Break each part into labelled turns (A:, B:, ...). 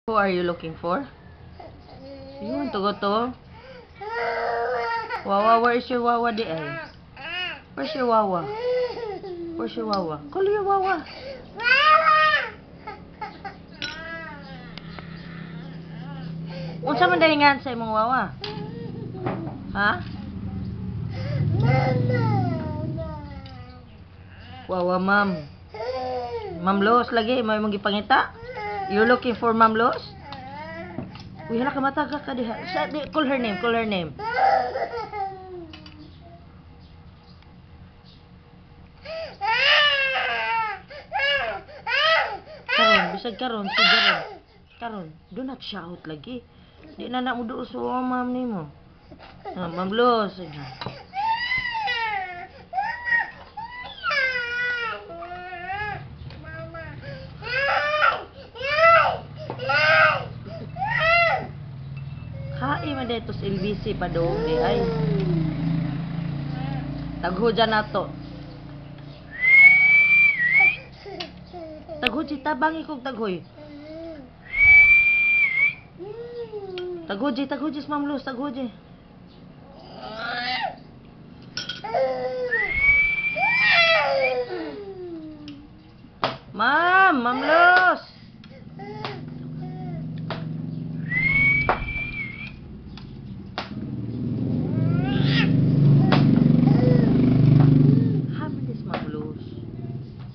A: Who are you looking for? You want to go to? Wawa, where is your Wawa di ay? Where's your Wawa? Where's your Wawa? Call your Wawa. Unsa man dahingan sa imong Wawa? Ha? Wawa, ma'am. Ma'am Los lagi, may mong gipangita. You're looking for Ma'am Los? Uy, hala ka mataga ka diha. Call her name, call her name. Karon, bisag karon, sigaron. Karon, do not shout lagi. Di na mo doon sa ma'am nimo. Ma'am Los. Hai man dito sa LBC pa doon di ay. Tagho dyan na to. Tagho di tabangi kong taghoy. Tagho di Ma'am Los, tagho di. Ma'am Los.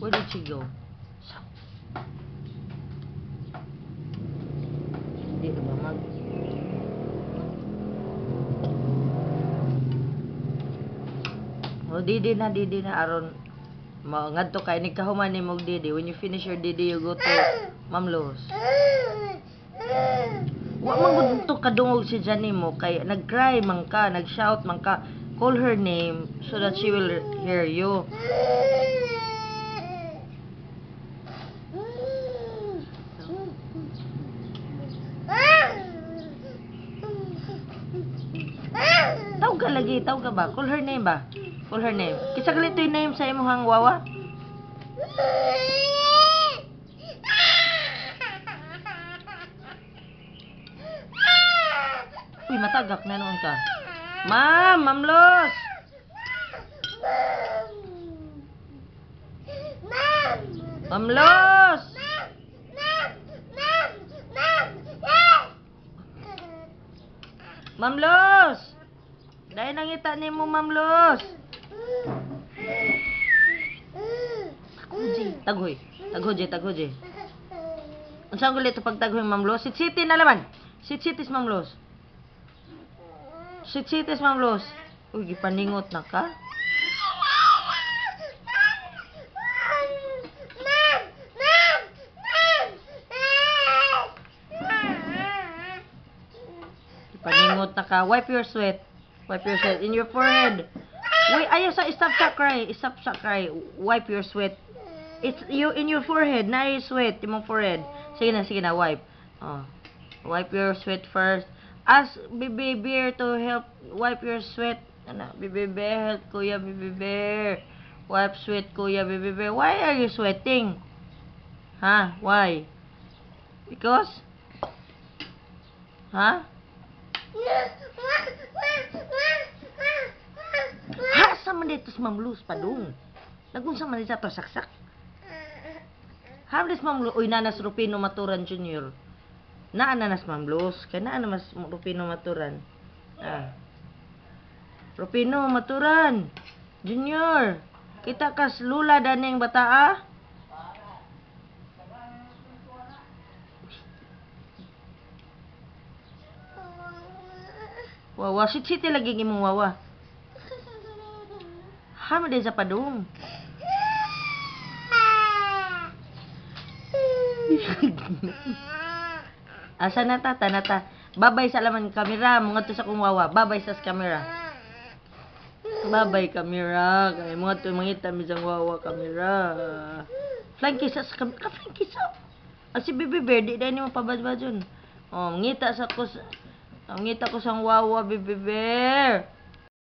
A: Where did she go? Hindi na ba mag... Oh, didi na aron ngadto kay ni kahuman ni mog didi. When you finish your didi, you go to Ma'am Los. Wa man gud to kadungog si Jani mo kay nag-cry man ka, nag-shout man ka. Call her name so that she will hear you. Tawag ka lagi, tawag ka ba? Call her name ba? Call her name. Kisa kalito yung name sa imong Wawa? Uy, matagak na noon ka. Ma'am Los! Ma'am Los! Ma'am Los! Dahil nangita ni mo, Ma'am Los. Taghoy. Unsang gulit pag taghoy, Ma'am Los? Sit-siti na laman. Sit-sitis, Ma'am Los. Sit-sitis, Ma'am Los. Uy, gipaningot na ka. Gipaningot na ka. Wipe your sweat. Wipe your sweat in your forehead. Wait, ayaw sa stop sa cry. Stop sa cry. Wipe your sweat. It's you in your forehead. Na yung sweat imong forehead. Sige na, wipe. Oh. Wipe your sweat first. Ask Baby Bear to help wipe your sweat. Ano, Baby Bear, help Kuya Baby Bear. Wipe sweat Kuya Baby Bear. Why are you sweating? Huh? Why? Because? Huh? Hasa man dito sa Ma'am Los pa doon. Nagunsa man dito saksak. Hablis Ma'am Los. Uy, nanas Rupino Maturan Jr. Naananas Ma'am Los. Kaya naananas Rupino Maturan. Rupino Maturan Jr. Kita kas lula daning bataa. Wawa, sit-siti lagi imong Wawa. Hama din sa padung. Asa nata. Babay sa laman kamera. Mga to sa kong Wawa. Babay sa kamera. Babay kamera. Kaya mga to mangita misang Wawa kamera. Flying kiss sa kamera. Flying kiss sa. Si Baby Bear, di dahil mo pabadbadyon. Oh, ngita ko sa Wawa, Baby Bear.